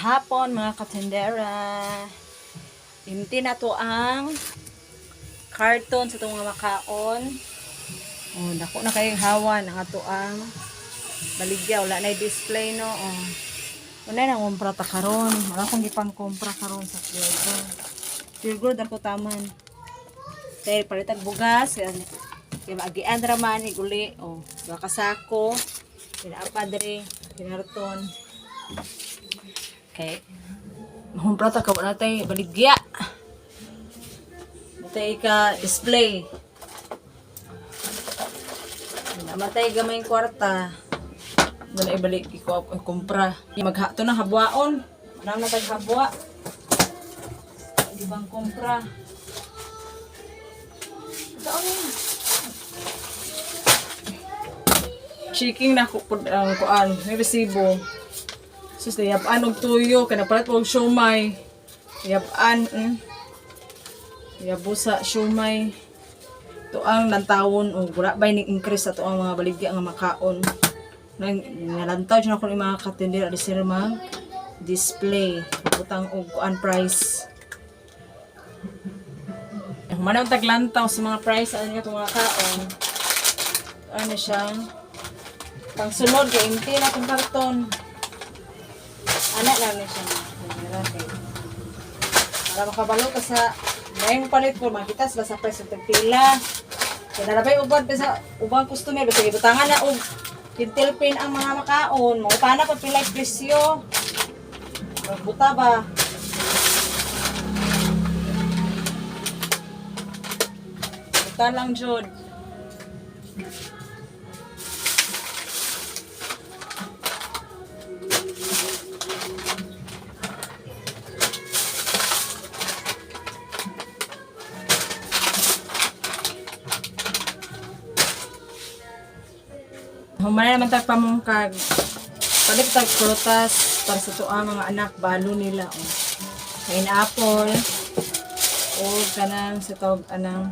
hapon mga katendera. Imti na to ang karton sa itong mga makaon. Oh, dako na kayong hawan ang ato ang baligya. Wala na display no. Oh. Wala na kumpra ta karon. Wala akong gipang kumpra karon sa Pure. Pure dako taman. Kaya palitag bugas. Kaya maagian raman iguli. Oh, baka sako. Pinapadre. Pinarton. Okay. Kumpra ta kawan natay baligya. Natay ka display. Namatay gamay kwarta. Doon ay balik ko kumpra. Maghato na habwaon. Manang na taghabwa. Di bang kumpra. Checking na ko ang kuan, may resibo. Sus yapan og tuyo kana palit og siomay. Yapan yabusa siomay. To ang nantawon og wala bay ning increase ato ang mga baligya nga makaon. Nalantaw siya ako ng mga katindera di sila mga display. Butang og kuan price. Manang taglantaw sa mga price ano nga itong mga kaon. Ano siya? Pang sunod kay imti na itong karton. Anak lang na siya. Para makabalo ka sa ngayong palit ko, makita sila sa price ng tagpila. Kaya nalabay ubad pa sa ubang customer. Basta ibutangan na og kintilpin ang mga makaon. Mga pa pila yung presyo. Magbuta ba? Buta lang, Jod. Humana naman tag pamungkag. Palit tag prutas para sa tuwa mga anak balo nila. Oh. Pineapple. O kanang sa tawag anang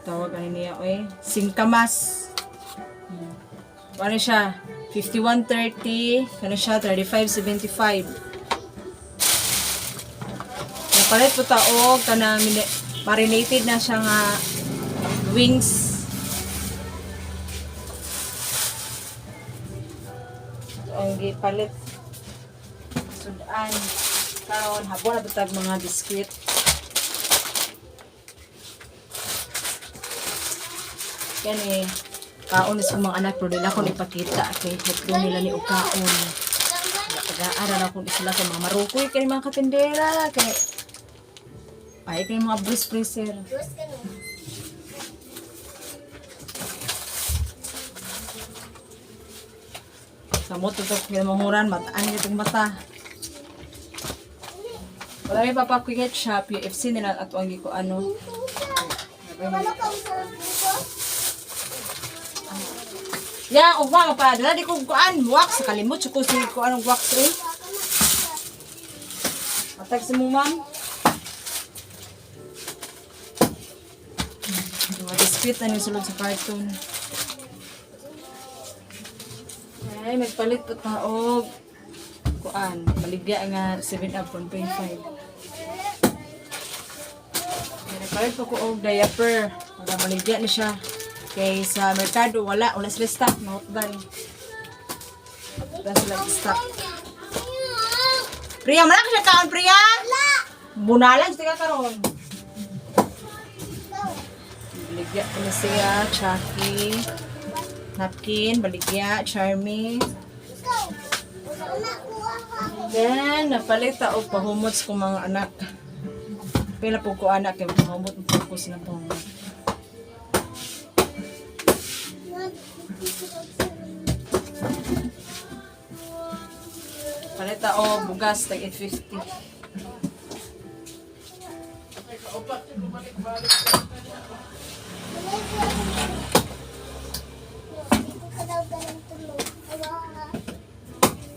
tawag ano niya singkamas. Ano siya? 51.30. Ano siya? 35.75. Napalit po taog kanang marinated na siya nga wings. Ang gipalit sudan karon habon na bitag mga biskwit. Yan kaon sa mga anak pero dila ko ipakita kay hotdo nila ni og kaon. Pag-aaral ako sila sa mga marukoy kay mga katindera kay ay kay mga freezer. Samot ito pinamahuran, mataan itong mata. Wala may papakikit shop, UFC nila at wangi ko ano. Ya, ugma pa dala di ko kuan wax kalimot ko si ko anong wax rin. Atag si mo ma'am. Mga biscuit na ni sulod sa carton. Ay, magpalit po taog. Kuan, baligya nga 7up 1.5. Nagpalit po ko og diaper. Para baligya na siya. Kay sa merkado, wala sila stock. Nautdan. Wala sila stock. Priya, malaki siya kaon, Priya? Bunalan siya karon. Baligya ko na siya. Chucky. Napkin, baligya, charming. Then, napalit o pahumots ko mga anak. Pila po ko anak, yung pahumot po sila po. Palit o bugas, tag 850.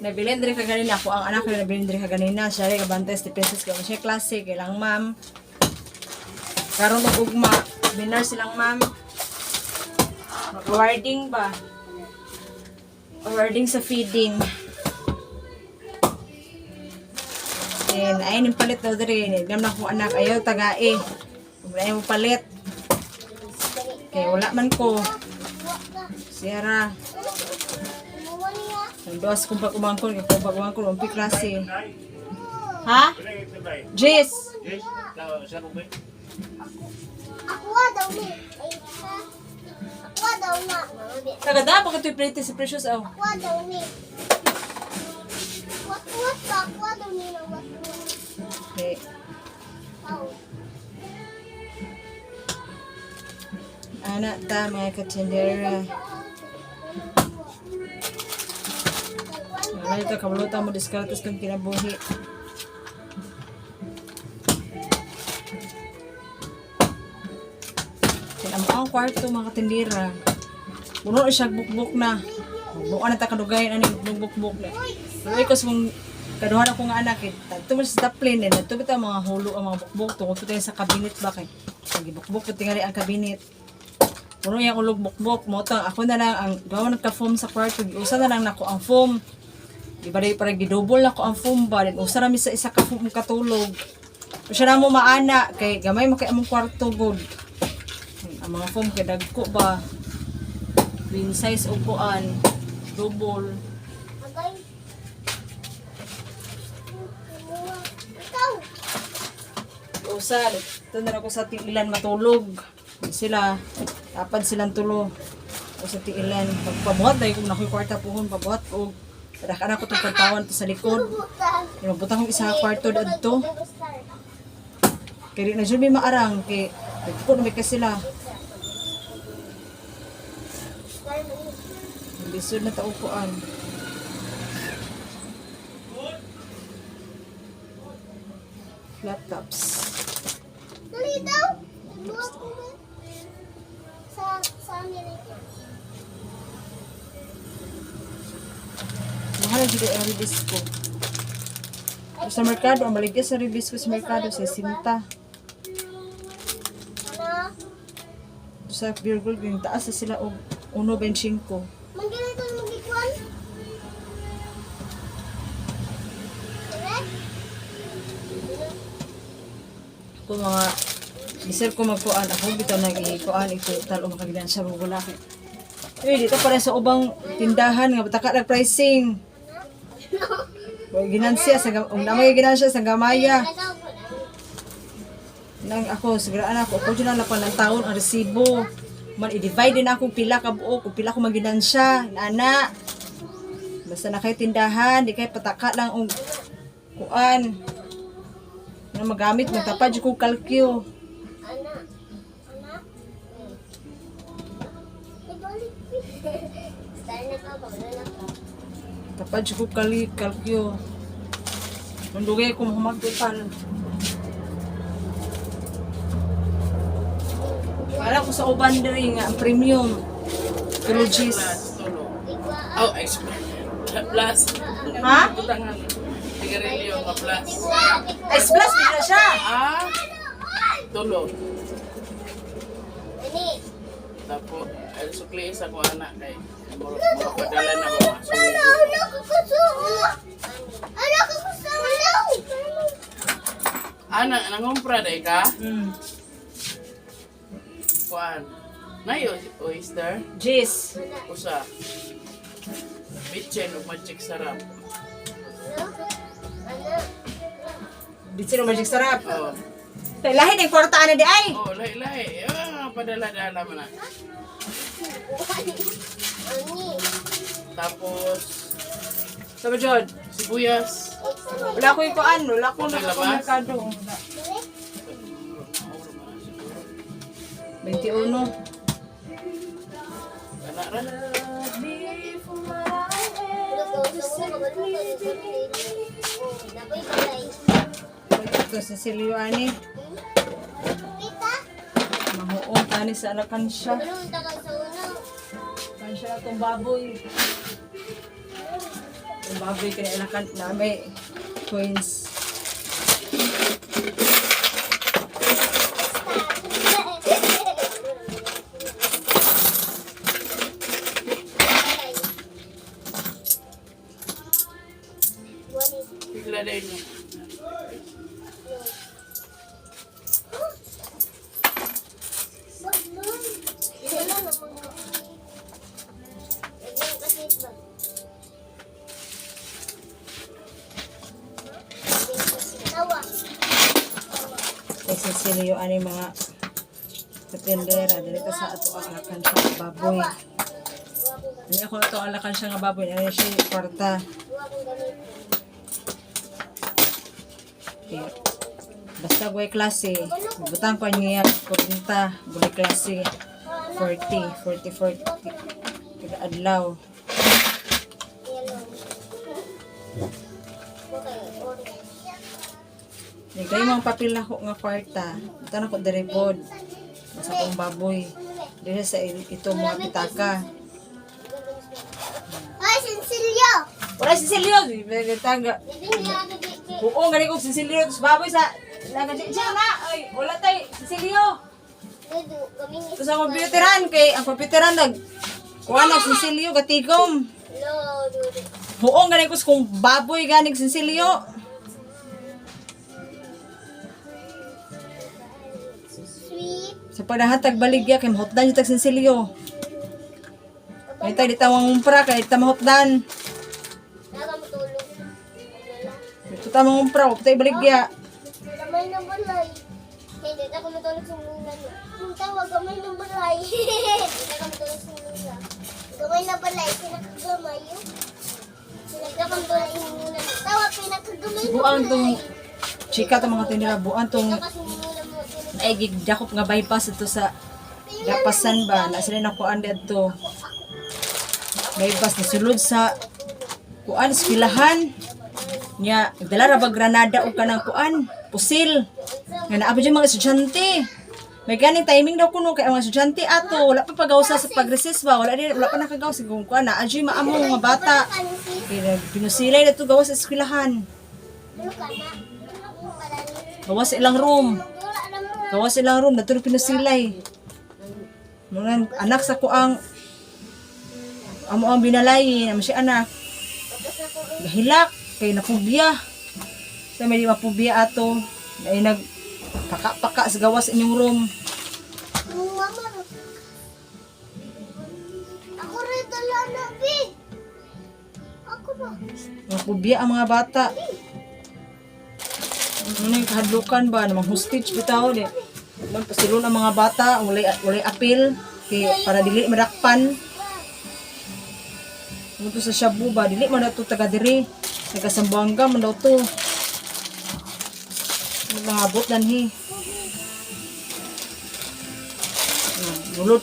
Nabilin diri ka ganina ako ang anak ko nabilin diri ka ganina siya rin kabantes di princess ko siya klase kailang ma'am karon og ugma binar silang ma'am Awarding ba? Awarding sa feeding. Ay, ning palit daw diri. Nagdam na akong anak. Ayaw, tagai. Kung ayaw mo palit. Kaya wala man ko. Sierra. Nagdoas kong pag-umangkon. Kaya kung pag-umangkon, umpi klase. Ha? Jis. Aqua daw ni. Aqua daw na. Kagada, bakit ito'y pretty si Precious? Oh. Aqua daw ni. What ka? Aqua daw ni na what? Okay. Oh. Anak ta, mga katindera. Wala ito, kabulutan mo diskartes kung kinabuhi. Ang kwarto mga katindera. Puno siya bukbuk na. Bukan na ta kadugayan ani bukbuk na. Pero ikos mong kaduhan ako nga anak eh. Tagto mo sa taplin eh. Ito bita mga hulo ang mga bukbuk. Tungkol ko tayo sa kabinet ba kay. Nagibukbuk ko tingali ang kabinet. Puno yung ulog bukbuk. Motang ako na lang ang gawa nagka-foam sa kwarto. Usa na lang nako ang foam. Iba rin parang gidouble na ko ang foam ba. Usa na mi sa isa ka foam katulog. Siya na mo maana. Kay gamay makay among kwarto good. Ang mga foam kay dagko ba. Queen size o kuan. Double. Agay. Ikaw. Usal. Ito na ako sa tiilan matulog. Sila. Tapad silang tulo. O sa tiilan. Pagpabuhat dahil kung nakoy kwarta puhon. Pabuhat ko. Kadaka ko itong pagtawan sa likod. Inabutang kong isa kwarto dito. Kaya na dyan may maarang. Kaya nagpo na may kasila. Lisod na taupuan. Laptops. Dali daw. Buhat ko ba? Sa Amerika. Mahal na dito ang ribis ko. Sa merkado, ang baligya sa ribis ko sa merkado, sa sinta. Ano? Sa Virgol, yung taas na sila o 1.25. Mangganito na magikuan? Correct? Kung mga isir ko magkuan, ako bitaw nag-ikuan, ito talo makagilan sa rugulaki. Dito pa rin sa ubang tindahan, nga bataka nag-pricing. Ginansya, namay ginansya sa gamaya. Nang ako, sigaraan ako dyan na pa ng taon ang resibo. Man, i-divide din ako pila ka buo, kung pila ko maginansya, nana. Basta na kayo tindahan, di kayo pataka lang ang kuan. Na magamit, magtapad yung kalkyo. Anak. Anak. Ibalik. Star na ka, pagdala ka. Tapad yung kalkyo. Nandugay ko mahumagpitan. Para ko sa uban diri nga ang premium. Colleges. Oh, express. Plus. Ha? Butangan. Sigarilyo ka plus. Ice plus bila siya. Ah, tulo. Ini. Tapos, ay sukli sa ko anak kay muro padala na ba? Anak ko kusuo. Anak ko kusuo. Anak, nangumpra day ka? Kuan. Nayo, oyster. Jis. Usa. Bitchen o magic sarap. Anak. Di sino magic sarap. Oh. Lahi ng kwarta na di ay. Oh, lahi-lahi. Ah, padala-dala man na. Ani. Tapos, Sabi Jod. sibuyas. Wala ko yung kuan. Wala ko Okay, na labas? merkado. 21. Anak ra. Ito sa Silio ani. Mahuong tani sa alakan siya. Kan siya itong baboy. Yung baboy kinailakan namin. Coins. Bigla din mo. Wala na mga. Lagyan kasi ba? Tawa. Kay Cecilio ani mga tendera dito sa ato ang alakan siya nga baboy. Ani ako ato ang alakan siya nga baboy, ani siya kwarta. Okay. Basta guay klase, butang pa niya 40, guay klase 40 kada adlaw. Ni kayo mga papel ako nga kwarta. Ito na ko direpod. Sa akong baboy. Dito sa ito mga pitaka. Ay, Cecilio! Wala si Cecilio. Taga. Oo, gani kong si Cecilio. Tapos baboy sa... Siya na. Ay, wala tayo. Cecilio. Tapos ang computeran. Kay ang computeran nag... Kuha na si Cecilio. Gatigom. Oo, gani ko kung baboy ganig si Cecilio. Sweet. Sa pagdahatag baligya kay mahotdan yung tag Cecilio. Kaya tayo di tawang umpra kay tamahotdan. Nakamatulog. Ito tamang umpra. Huwag tayo baligya. Gamay ng balay. Hindi ako matulog sa mulan. Yung tawag, gamay ng balay. Hindi ako matulog sa mulan. Gamay na balay, pinakagamay yun. Pinagkakambalay yung mulan. Tawag, pinakagamay ng Buang balay. tong chika to mga tindera. Buang tong Kasi mulan mo. naigig dakop nga bypass ito sa Dapasan ba. Na sila na kuan dito. Bypass na sulod sa kuan, eskwelahan. Nya, nagdala ra ba granada o kanang kuan, pusil. Nga naabot yung mga estudyante. May ganing timing daw kuno kay ang mga estudyante ato wala pa pagawsa sa pag-recess ba, wala pa nakagawas kung kuan na adyo maamong mga bata. Kaya pinusilay na to gawas sa eskwelahan. Ano ka na? Ano ka na? Gawas sa ilang room. Wala na mo. Gawas sa ilang room, natulog pinusilay. Mga anak sa kuang amo ang binalay, naman siya anak. Tapos na ko. Gahilak kay napubya. Sa may di mapubya ato, ay nag paka sa gawas inyong room. Ang mama. Ako rin dala na, Big. Ako ba? Napubya ang mga bata. Ano yung kahadlukan ba? Namang hostage bitaw di. Magpasilon ang mga bata, walay apil kay para dili madakpan. Muto sa Shabu ba, dili man daw to taga diri. Taga Sambuanga man daw to. Mga abot danhi. Nulod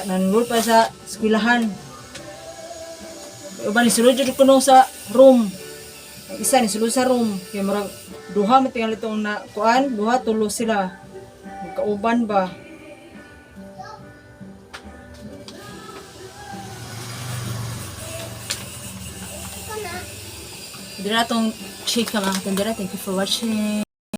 nanulod pa sa eskwelahan. Uban ni sulod jud kuno sa room. Ang isa ni sulod sa room. Kaya murag duha matingal itong na kuan, duha tulo sila. Magkauban ba? Dira tong chika mga tandera. Thank you for watching.